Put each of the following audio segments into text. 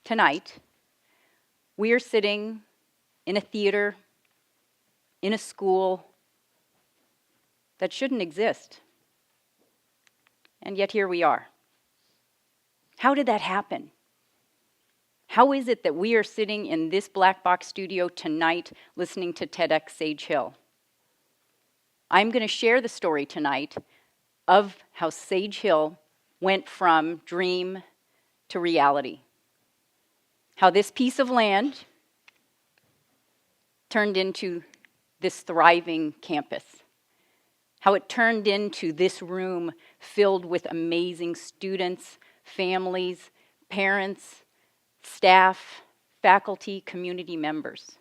tonight, we are sitting in a theater, in a school that shouldn't exist. And yet here we are. How did that happen? How is it that we are sitting in this black box studio tonight listening to TEDx Sage Hill? I'm going to share the story tonight of how Sage Hill went from dream to reality. How this piece of land turned into this thriving campus. How it turned into this room filled with amazing students, families, parents, staff, faculty, community members.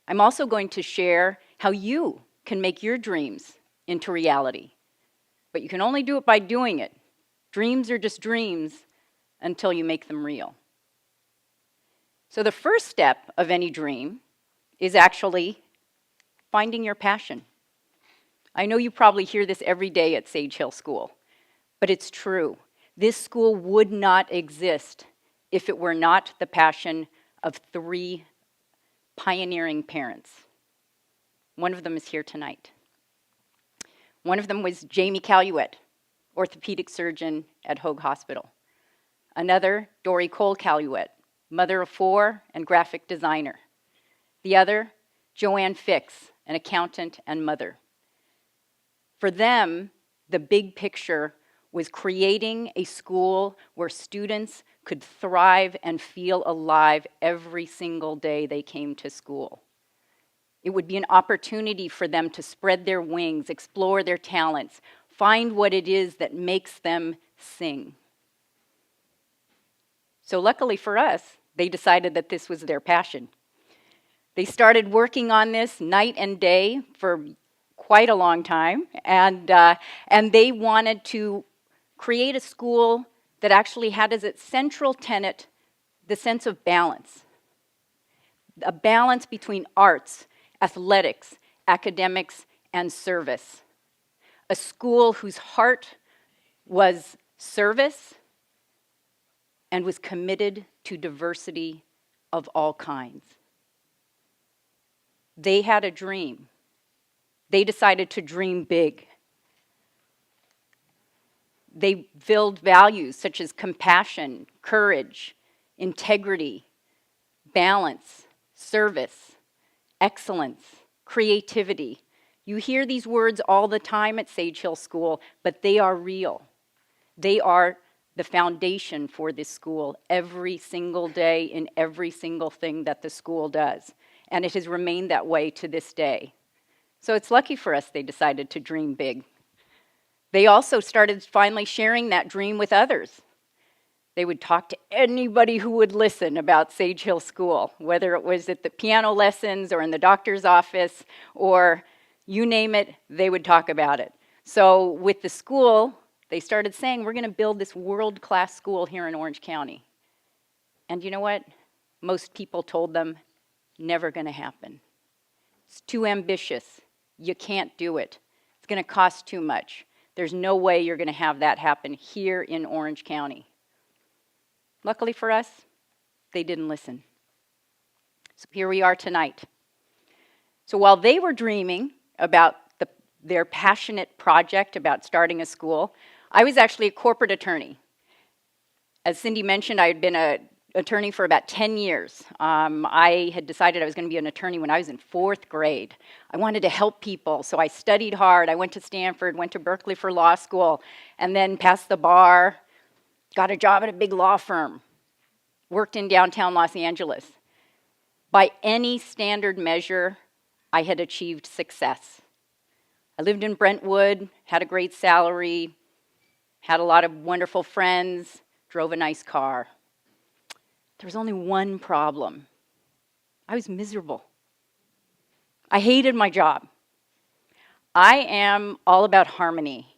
I'm also going to share how you can make your dreams into reality. But you can only do it by doing it. Dreams are just dreams until you make them real. So the first step of any dream is actually finding your passion. I know you probably hear this every day at Sage Hill School, but it's true. This school would not exist if it were not the passion of 3 pioneering parents. One of them is here tonight. One of them was Jamie Caluette, orthopedic surgeon at Hoag Hospital. Another, Dory Cole Caluette, mother of 4 and graphic designer. The other, Joanne Fix, an accountant and mother. For them, the big picture was creating a school where students could thrive and feel alive every single day they came to school. It would be an opportunity for them to spread their wings, explore their talents, find what it is that makes them sing. So luckily for us, they decided that this was their passion. They started working on this night and day for quite a long time, and they wanted to create a school that actually had as its central tenet the sense of balance. A balance between arts, athletics, academics, and service. A school whose heart was service and was committed to diversity of all kinds. They had a dream. They decided to dream big. They build values such as compassion, courage, integrity, balance, service, excellence, creativity. You hear these words all the time at Sage Hill School, but they are real. They are the foundation for this school every single day in every single thing that the school does. And it has remained that way to this day. So it's lucky for us they decided to dream big. They also started finally sharing that dream with others. They would talk to anybody who would listen about Sage Hill School, whether it was at the piano lessons or in the doctor's office or you name it, they would talk about it. So with the school, they started saying, we're going to build this world-class school here in Orange County. And you know what? Most people told them, never going to happen. It's too ambitious. You can't do it. It's going to cost too much. There's no way you're going to have that happen here in Orange County. Luckily for us, they didn't listen. So here we are tonight. So while they were dreaming about their passionate project about starting a school, I was actually a corporate attorney. As Cindy mentioned, I had been an attorney for about 10 years. I had decided I was going to be an attorney when I was in 4th grade. I wanted to help people, so I studied hard. I went to Stanford, went to Berkeley for law school, and then passed the bar, got a job at a big law firm, worked in downtown Los Angeles. By any standard measure, I had achieved success. I lived in Brentwood, had a great salary, had a lot of wonderful friends, drove a nice car. There was only one problem. I was miserable. I hated my job. I am all about harmony.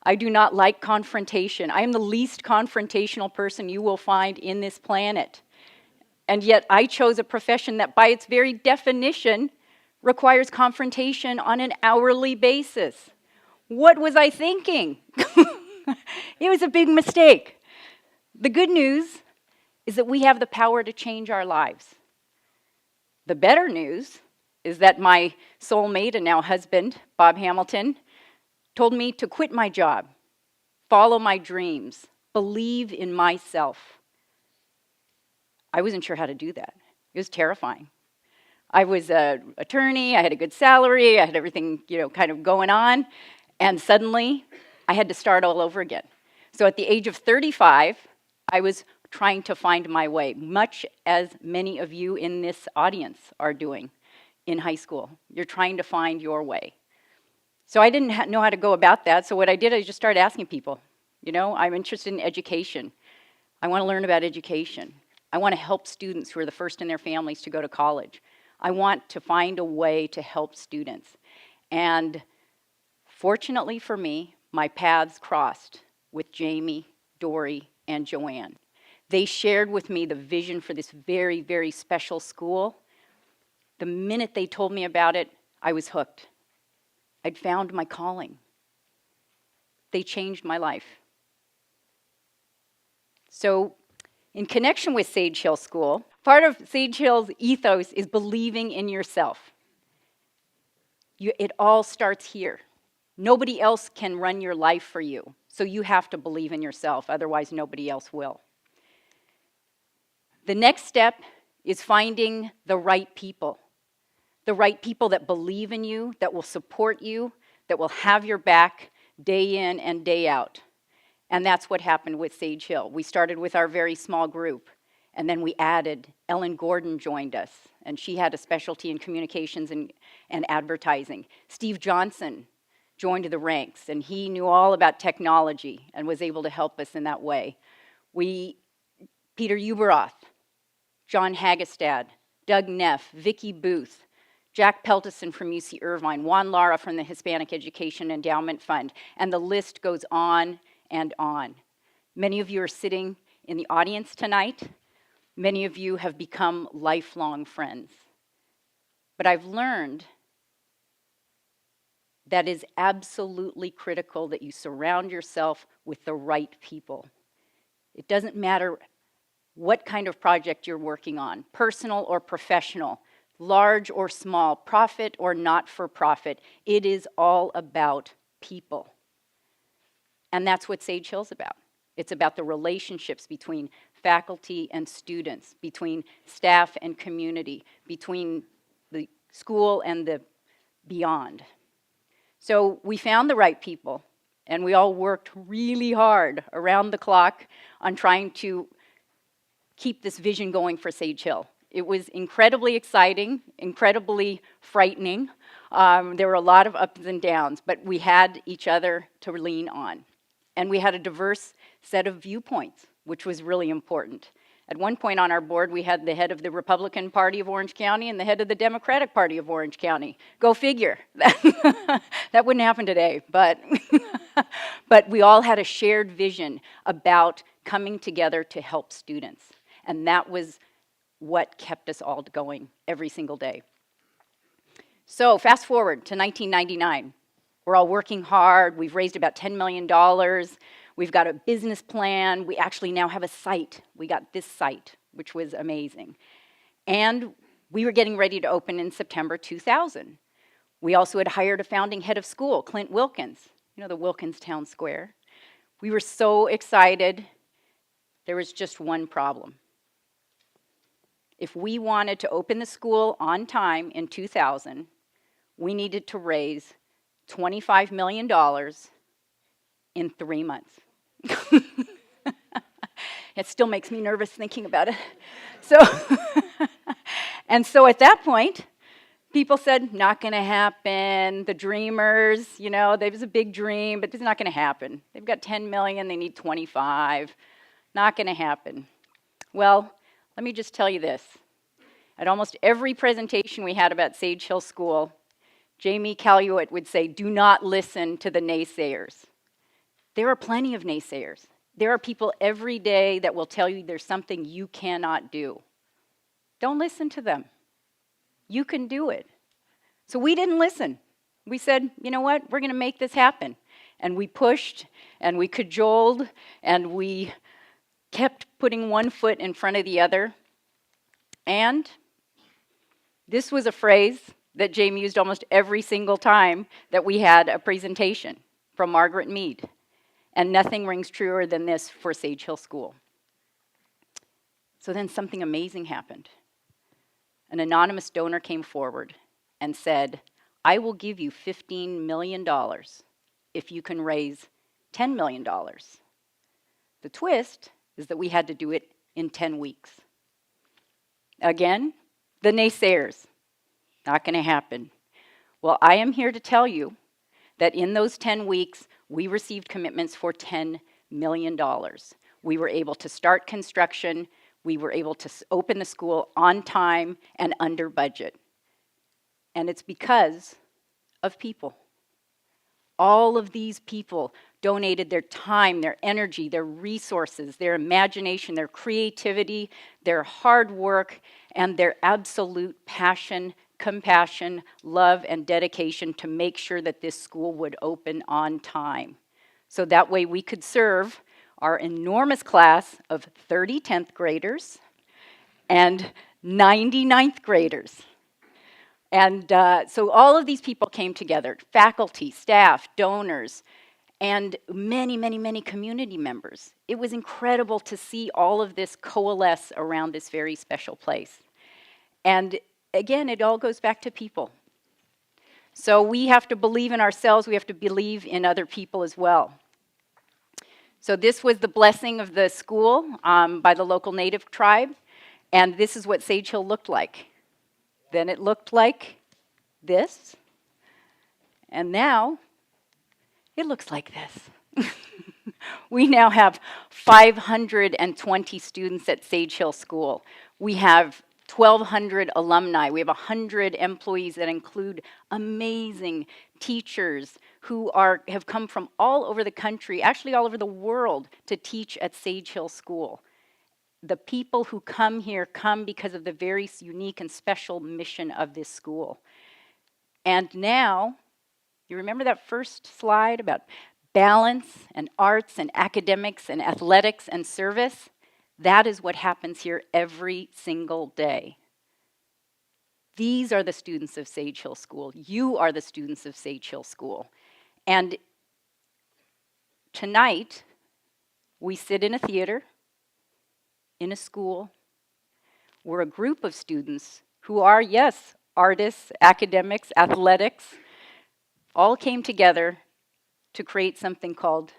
I do not like confrontation. I am the least confrontational person you will find in this planet. And yet I chose a profession that by its very definition requires confrontation on an hourly basis. What was I thinking? It was a big mistake. The good news is that we have the power to change our lives. The better news is that my soulmate and now husband, Bob Hamilton, told me to quit my job, follow my dreams, believe in myself. I wasn't sure how to do that. It was terrifying. I was an attorney, I had a good salary, I had everything, kind of going on, and suddenly I had to start all over again. So at the age of 35, I was trying to find my way, much as many of you in this audience are doing in high school. You're trying to find your way. So I didn't know how to go about that, so what I did, I just started asking people. I'm interested in education. I want to learn about education. I want to help students who are the first in their families to go to college. I want to find a way to help students. And fortunately for me, my paths crossed with Jamie, Dory, and Joanne. They shared with me the vision for this very, very special school. The minute they told me about it, I was hooked. I'd found my calling. They changed my life. So, in connection with Sage Hill School, part of Sage Hill's ethos is believing in yourself. It all starts here. Nobody else can run your life for you, so you have to believe in yourself, otherwise nobody else will. The next step is finding the right people that believe in you, that will support you, that will have your back day in and day out. And that's what happened with Sage Hill. We started with our very small group, and then we added, Ellen Gordon joined us, and she had a specialty in communications and advertising. Steve Johnson joined the ranks, and he knew all about technology and was able to help us in that way. Peter Uberoth, John Hagestad, Doug Neff, Vicki Booth, Jack Peltison from UC Irvine, Juan Lara from the Hispanic Education Endowment Fund, and the list goes on and on. Many of you are sitting in the audience tonight. Many of you have become lifelong friends. But I've learned that is absolutely critical that you surround yourself with the right people. It doesn't matter what kind of project you're working on, personal or professional, large or small, profit or not for profit. It is all about people. And that's what Sage Hill's about. It's about the relationships between faculty and students, between staff and community, between the school and the beyond. So we found the right people, and we all worked really hard around the clock on trying to keep this vision going for Sage Hill. It was incredibly exciting, incredibly frightening. There were a lot of ups and downs, but we had each other to lean on. And we had a diverse set of viewpoints, which was really important. At one point on our board, we had the head of the Republican Party of Orange County and the head of the Democratic Party of Orange County. Go figure. That wouldn't happen today, but we all had a shared vision about coming together to help students. And that was what kept us all going every single day. So fast forward to 1999. We're all working hard. We've raised about $10 million. We've got a business plan. We actually now have a site. We got this site, which was amazing. And we were getting ready to open in September 2000. We also had hired a founding head of school, Clint Wilkins, the Wilkins Town Square. We were so excited. There was just one problem. If we wanted to open the school on time in 2000, we needed to raise $25 million in 3 months. It still makes me nervous thinking about it. So at that point, people said, not going to happen. The dreamers, there was a big dream, but it's not going to happen. They've got 10 million, they need 25. Not going to happen. Well, let me just tell you this. At almost every presentation we had about Sage Hill School, Jamie Caluet would say, do not listen to the naysayers. There are plenty of naysayers. There are people every day that will tell you there's something you cannot do. Don't listen to them. You can do it. So we didn't listen. We said, you know what, we're going to make this happen. And we pushed, and we cajoled, and we kept putting one foot in front of the other. And this was a phrase that Jamie used almost every single time that we had a presentation from Margaret Mead. And nothing rings truer than this for Sage Hill School. So then something amazing happened. An anonymous donor came forward and said, I will give you $15 million if you can raise $10 million. The twist is that we had to do it in 10 weeks. Again, the naysayers, not going to happen. Well, I am here to tell you that in those 10 weeks, we received commitments for $10 million. We were able to start construction. We were able to open the school on time and under budget. And it's because of people. All of these people donated their time, their energy, their resources, their imagination, their creativity, their hard work, and their absolute passion, compassion, love, and dedication to make sure that this school would open on time. So that way we could serve our enormous class of 30 10th graders and 90 ninth graders. And so all of these people came together, faculty, staff, donors, and many, many, many community members. It was incredible to see all of this coalesce around this very special place. And again, it all goes back to people. So we have to believe in ourselves, we have to believe in other people as well. So this was the blessing of the school by the local native tribe, and this is what Sage Hill looked like. Then it looked like this, and now it looks like this. We now have 520 students at Sage Hill School. We have 1,200 alumni. We have 100 employees that include amazing teachers who have come from all over the country, actually all over the world, to teach at Sage Hill School. The people who come here come because of the very unique and special mission of this school. And now, you remember that first slide about balance and arts and academics and athletics and service? That is what happens here every single day. These are the students of Sage Hill School. You are the students of Sage Hill School. And tonight, we sit in a theater, in a school. We're a group of students who are, yes, artists, academics, athletics, all came together to create something called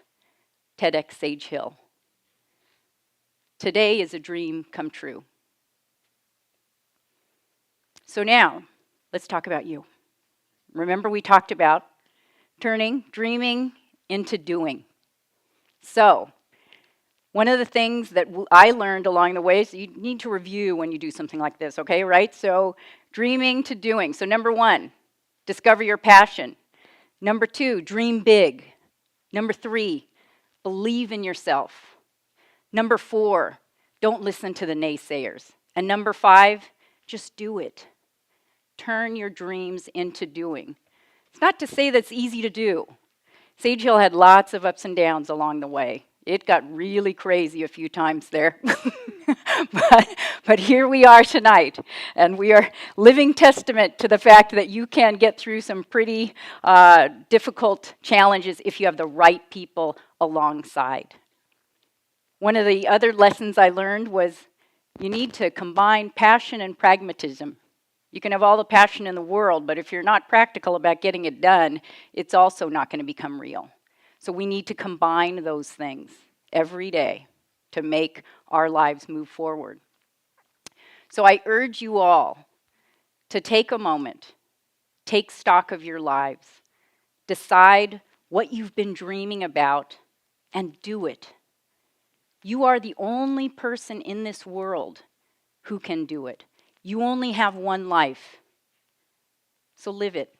TEDxSageHill. Today is a dream come true. So now, let's talk about you. Remember we talked about turning dreaming into doing. So, one of the things that I learned along the way is you need to review when you do something like this, okay, right? So, dreaming to doing. So, number 1, discover your passion. Number 2, dream big. Number 3, believe in yourself. Number 4, don't listen to the naysayers. And number 5, just do it. Turn your dreams into doing. It's not to say that's easy to do. Sage Hill had lots of ups and downs along the way. It got really crazy a few times there. but here we are tonight, and we are living testament to the fact that you can get through some pretty difficult challenges if you have the right people alongside. One of the other lessons I learned was you need to combine passion and pragmatism. You can have all the passion in the world, but if you're not practical about getting it done, it's also not going to become real. So we need to combine those things every day to make our lives move forward. So I urge you all to take a moment, take stock of your lives, decide what you've been dreaming about, and do it. You are the only person in this world who can do it. You only have one life, so live it.